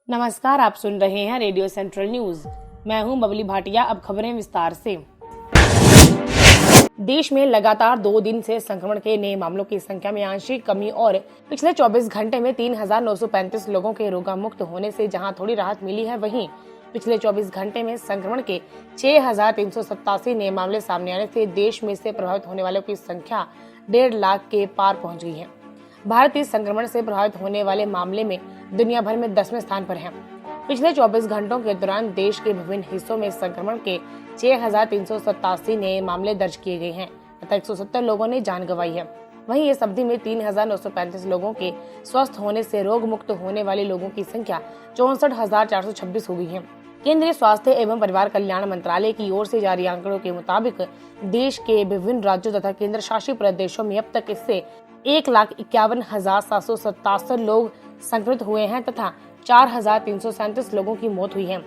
नमस्कार, आप सुन रहे हैं रेडियो सेंट्रल न्यूज। मैं हूं बबली भाटिया। अब खबरें विस्तार से। देश में लगातार 2 दिन से संक्रमण के नए मामलों की संख्या में आंशिक कमी और पिछले 24 घंटे में 3,935 लोगों के रोगामुक्त होने से जहां थोड़ी राहत मिली है, वहीं पिछले 24 घंटे में संक्रमण के 6,387 नए मामले सामने आने से देश में से प्रभावित होने वालों की संख्या 1.5 लाख के पार पहुंच गई है। भारत इस संक्रमण से प्रभावित होने वाले मामले में दुनिया भर में 10वें स्थान पर है। पिछले 24 घंटों के दौरान देश के विभिन्न हिस्सों में संक्रमण के 6,387 नए मामले दर्ज किए गए हैं तथा 170 लोगों ने जान गंवाई है। वहीं इस अवधि में 3,935 लोगों के स्वस्थ होने से रोग मुक्त होने वाले लोगों की संख्या 64,426 हो गई है। केंद्रीय स्वास्थ्य एवं परिवार कल्याण मंत्रालय की ओर से जारी आंकड़ों के मुताबिक देश के विभिन्न राज्यों तथा केंद्र शासित प्रदेशों में अब तक इससे 1,51,777 लोग संक्रमित हुए हैं तथा 4,337 लोगों की मौत हुई है।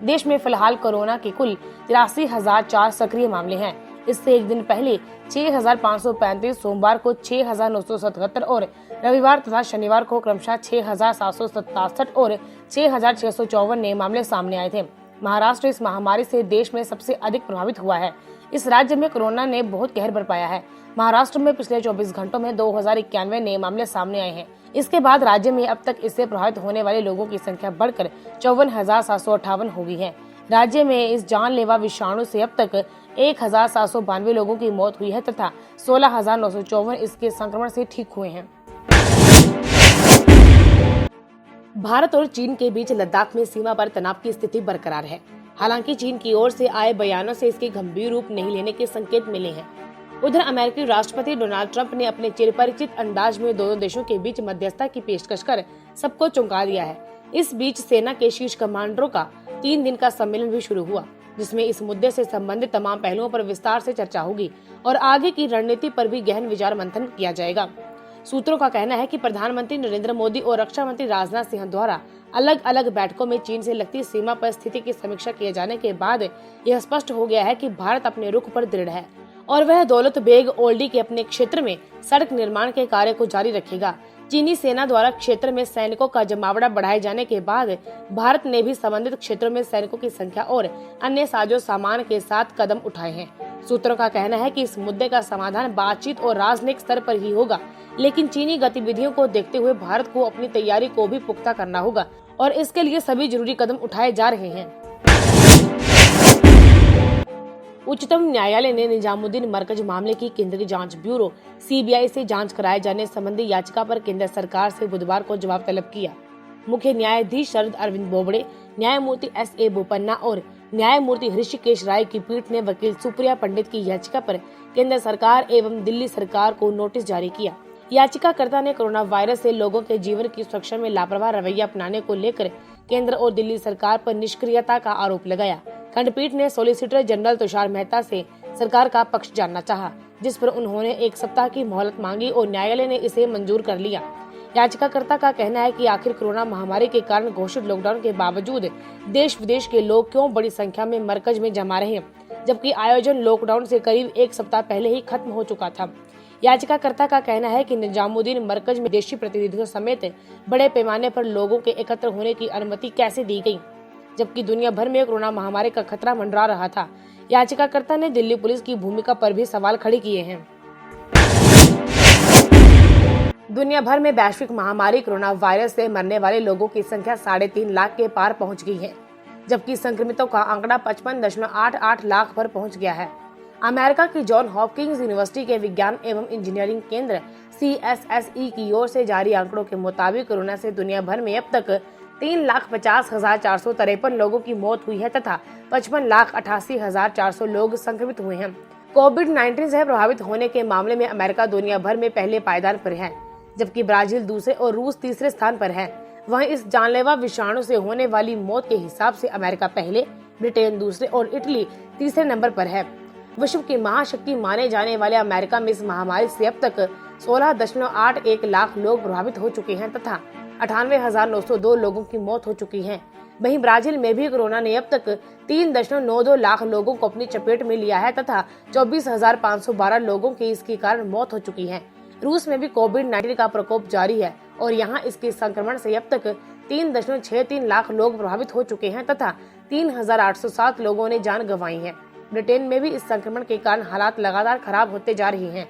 देश में फिलहाल कोरोना के कुल 83,004 सक्रिय मामले हैं। इससे एक दिन पहले 6,535, सोमवार को 6,977 और रविवार तथा शनिवार को क्रमशः 6,767 और 6,654 नए मामले सामने आए थे। महाराष्ट्र इस महामारी से देश में सबसे अधिक प्रभावित हुआ है। इस राज्य में कोरोना ने बहुत कहर बरपाया है। महाराष्ट्र में पिछले 24 घंटों में 2,091 नए मामले सामने आए हैं। इसके बाद राज्य में अब तक इससे प्रभावित होने वाले लोगों की संख्या बढ़कर 54,758 हो गई है। राज्य में इस जानलेवा विषाणु से अब तक 1,792 लोगों की मौत हुई है तथा 16,954 इसके संक्रमण से ठीक हुए हैं। भारत और चीन के बीच लद्दाख में सीमा पर तनाव की स्थिति बरकरार है। हालांकि चीन की ओर से आए बयानों से इसके गंभीर रूप नहीं लेने के संकेत मिले हैं। उधर अमेरिकी राष्ट्रपति डोनाल्ड ट्रंप ने अपने चिरपरिचित अंदाज में दोनों देशों के बीच मध्यस्थता की पेशकश कर सबको चौंका दिया है। इस बीच सेना के शीर्ष कमांडरों का 3 दिन का सम्मेलन भी शुरू हुआ, जिसमें इस मुद्दे से संबंधित तमाम पहलुओं पर विस्तार से चर्चा होगी और आगे की रणनीति पर भी गहन विचार मंथन किया जाएगा। सूत्रों का कहना है कि प्रधानमंत्री नरेंद्र मोदी और रक्षा मंत्री राजनाथ सिंह द्वारा अलग अलग बैठकों में चीन से लगती सीमा पर स्थिति की समीक्षा किए जाने के बाद यह स्पष्ट हो गया है कि भारत अपने रुख पर दृढ़ है और वह दौलत बेग ओल्डी के अपने क्षेत्र में सड़क निर्माण के कार्य को जारी रखेगा। चीनी सेना द्वारा क्षेत्र में सैनिकों का जमावड़ा बढ़ाए जाने के बाद भारत ने भी संबंधित क्षेत्रों में सैनिकों की संख्या और अन्य साजो सामान के साथ कदम उठाए हैं। सूत्रों का कहना है कि इस मुद्दे का समाधान बातचीत और राजनयिक स्तर पर ही होगा, लेकिन चीनी गतिविधियों को देखते हुए भारत को अपनी तैयारी को भी पुख्ता करना होगा और इसके लिए सभी जरूरी कदम उठाए जा रहे हैं। उच्चतम न्यायालय ने निजामुद्दीन मरकज मामले की केंद्रीय जांच ब्यूरो सीबीआई से जांच कराए जाने संबंधी याचिका पर केंद्र सरकार से बुधवार को जवाब तलब किया। मुख्य न्यायाधीश शरद अरविंद बोबड़े, न्यायमूर्ति एस.ए. बोपन्ना और न्यायमूर्ति हृषिकेश राय की पीठ ने वकील सुप्रिया पंडित की याचिका पर केंद्र सरकार एवं दिल्ली सरकार को नोटिस जारी किया। याचिकाकर्ता ने कोरोना वायरस से लोगों के जीवन की सुरक्षा में लापरवाह रवैया अपनाने को लेकर केंद्र और दिल्ली सरकार पर निष्क्रियता का आरोप लगाया। खंडपीठ ने सॉलिसिटर जनरल तुषार मेहता से सरकार का पक्ष जानना चाहा, जिस पर उन्होंने 1 सप्ताह की मोहलत मांगी और न्यायालय ने इसे मंजूर कर लिया। याचिकाकर्ता का कहना है कि आखिर कोरोना महामारी के कारण घोषित लॉकडाउन के बावजूद देश विदेश के लोग क्यों बड़ी संख्या में मरकज में जमा रहे, जबकि आयोजन लॉकडाउन से करीब 1 सप्ताह पहले ही खत्म हो चुका था। याचिकाकर्ता का कहना है कि निजामुद्दीन मरकज में विदेशी प्रतिनिधियों समेत बड़े पैमाने पर लोगों के एकत्र होने की अनुमति कैसे दी गई, जबकि दुनिया भर में कोरोना महामारी का खतरा मंडरा रहा था। याचिकाकर्ता ने दिल्ली पुलिस की भूमिका पर भी सवाल खड़े किए हैं। दुनिया भर में वैश्विक महामारी कोरोना वायरस से मरने वाले लोगों की संख्या 3.5 लाख के पार पहुंच गई है, जबकि संक्रमितों का आंकड़ा 55.88 लाख पर पहुंच गया है। अमेरिका की जॉन हॉपकिंस यूनिवर्सिटी के विज्ञान एवं इंजीनियरिंग केंद्र CSSE की ओर से जारी आंकड़ों के मुताबिक कोरोना से दुनिया भर में अब तक 3,50,453 लोगों की मौत हुई है तथा 55,88,400 लोग संक्रमित हुए हैं। कोविड-19 से प्रभावित होने के मामले में अमेरिका दुनिया भर में पहले पायदान पर है, जबकि ब्राजील दूसरे और रूस तीसरे स्थान पर है। वहीं इस जानलेवा विषाणु से होने वाली मौत के हिसाब से अमेरिका पहले, ब्रिटेन दूसरे और इटली तीसरे नंबर पर है। विश्व की महाशक्ति माने जाने वाले अमेरिका में इस महामारी से अब तक 16.81 लाख लोग प्रभावित हो चुके हैं तथा 98,902 लोगों की मौत हो चुकी है। वहीं ब्राजील में भी कोरोना ने अब तक 3.92 लाख लोगों को अपनी चपेट में लिया है तथा 24,512 लोगों की इसके कारण मौत हो चुकी है। रूस में भी कोविड-19 का प्रकोप जारी है और यहाँ इसके संक्रमण से अब तक 3.63 लाख लोग प्रभावित हो चुके हैं तथा 3,807 लोगों ने जान गंवाई है। ब्रिटेन में भी इस संक्रमण के कारण हालात लगातार खराब होते जा रही हैं।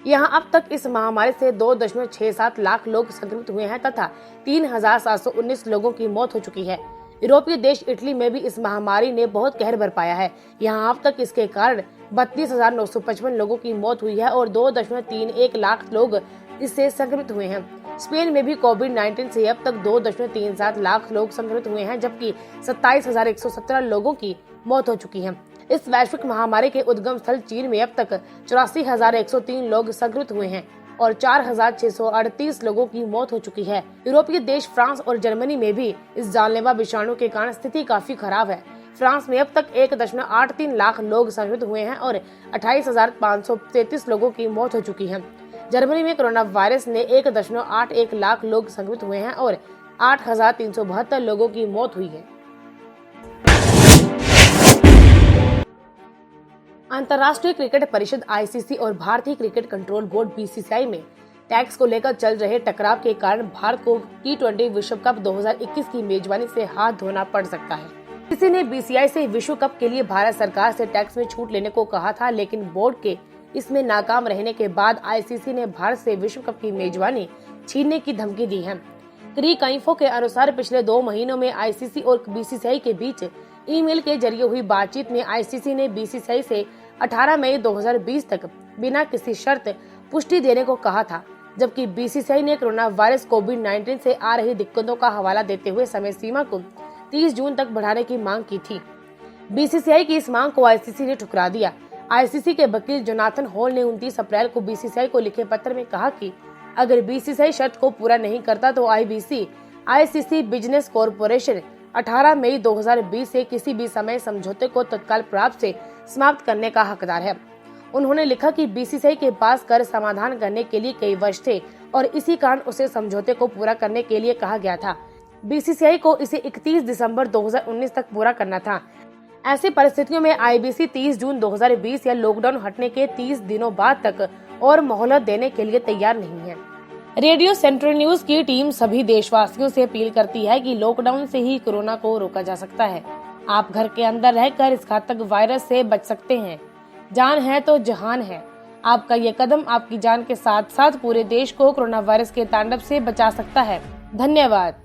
यहां अब तक इस महामारी से 2.67 लाख लोग संक्रमित हुए हैं तथा 3,719 लोगों की मौत हो चुकी है। यूरोपीय देश इटली में भी इस महामारी ने बहुत कहर बरपाया है। यहाँ अब तक इसके कारण 32,955 लोगों की मौत हुई है और 2.31 लाख लोग इससे संक्रमित हुए हैं। स्पेन में भी कोविड-19 से अब तक 2.37 लाख लोग संक्रमित हुए हैं, जबकि 27,117 लोगों की मौत हो चुकी है। इस वैश्विक महामारी के उद्गम स्थल चीन में अब तक 84,103 लोग संक्रमित हुए हैं और 4,638 लोगों की मौत हो चुकी है। यूरोपीय देश फ्रांस और जर्मनी में भी इस जानलेवा विषाणु के कारण स्थिति काफी खराब है। फ्रांस में अब तक 1.83 लाख लोग संक्रमित हुए हैं और 28,533 लोगों की मौत हो चुकी है। जर्मनी में कोरोना वायरस ने 1.81 लाख लोग संक्रमित हुए हैं और 8,372 लोगों की मौत हुई है। अंतर्राष्ट्रीय क्रिकेट परिषद आईसीसी और भारतीय क्रिकेट कंट्रोल बोर्ड बीसीसीआई में टैक्स को लेकर चल रहे टकराव के कारण भारत को T20 विश्व कप 2021 की मेजबानी से हाथ धोना पड़ सकता है। किसी ने बीसीसीआई से विश्व कप के लिए भारत सरकार से टैक्स में छूट लेने को कहा था, लेकिन बोर्ड के इसमें नाकाम रहने के बाद आईसीसी ने भारत से विश्व कप की मेजबानी छीनने की धमकी दी है। क्रीक इन्फो के अनुसार पिछले 2 महीनों में आईसीसी और बीसीसीआई के बीच ईमेल के जरिए हुई बातचीत में आईसीसी ने बीसीसीआई से 18 मई 2020 तक बिना किसी शर्त पुष्टि देने को कहा था, जबकि बीसीसीआई ने कोरोना वायरस कोविड-19 से आ रही दिक्कतों का हवाला देते हुए समय सीमा को 30 जून तक बढ़ाने की मांग की थी। बीसीसीआई की इस मांग को आईसीसी ने ठुकरा दिया। आईसीसी के वकील जोनाथन हॉल ने 29 अप्रैल को बीसीसीआई को लिखे पत्र में कहा कि अगर बीसीसीआई शर्त को पूरा नहीं करता तो आईसीसी बिजनेस कॉरपोरेशन 18 मई 2020 से किसी भी समय समझौते को तत्काल प्रभाव से समाप्त करने का हकदार है। उन्होंने लिखा कि बीसीसीआई के पास कर समाधान करने के लिए कई वर्ष थे और इसी कारण उसे समझौते को पूरा करने के लिए कहा गया था। बीसीसीआई को इसे 31 दिसंबर 2019 तक पूरा करना था। ऐसी परिस्थितियों में आईबीसी 30 जून 2020 या लॉकडाउन हटने के 30 दिनों बाद तक और मोहलत देने के लिए तैयार नहीं है। रेडियो सेंट्रल न्यूज की टीम सभी देशवासियों से अपील करती है कि लॉकडाउन से ही कोरोना को रोका जा सकता है। आप घर के अंदर रहकर इस घातक वायरस से बच सकते हैं। जान है तो जहान है। आपका ये कदम आपकी जान के साथ साथ पूरे देश को कोरोना वायरस के तांडव से बचा सकता है। धन्यवाद।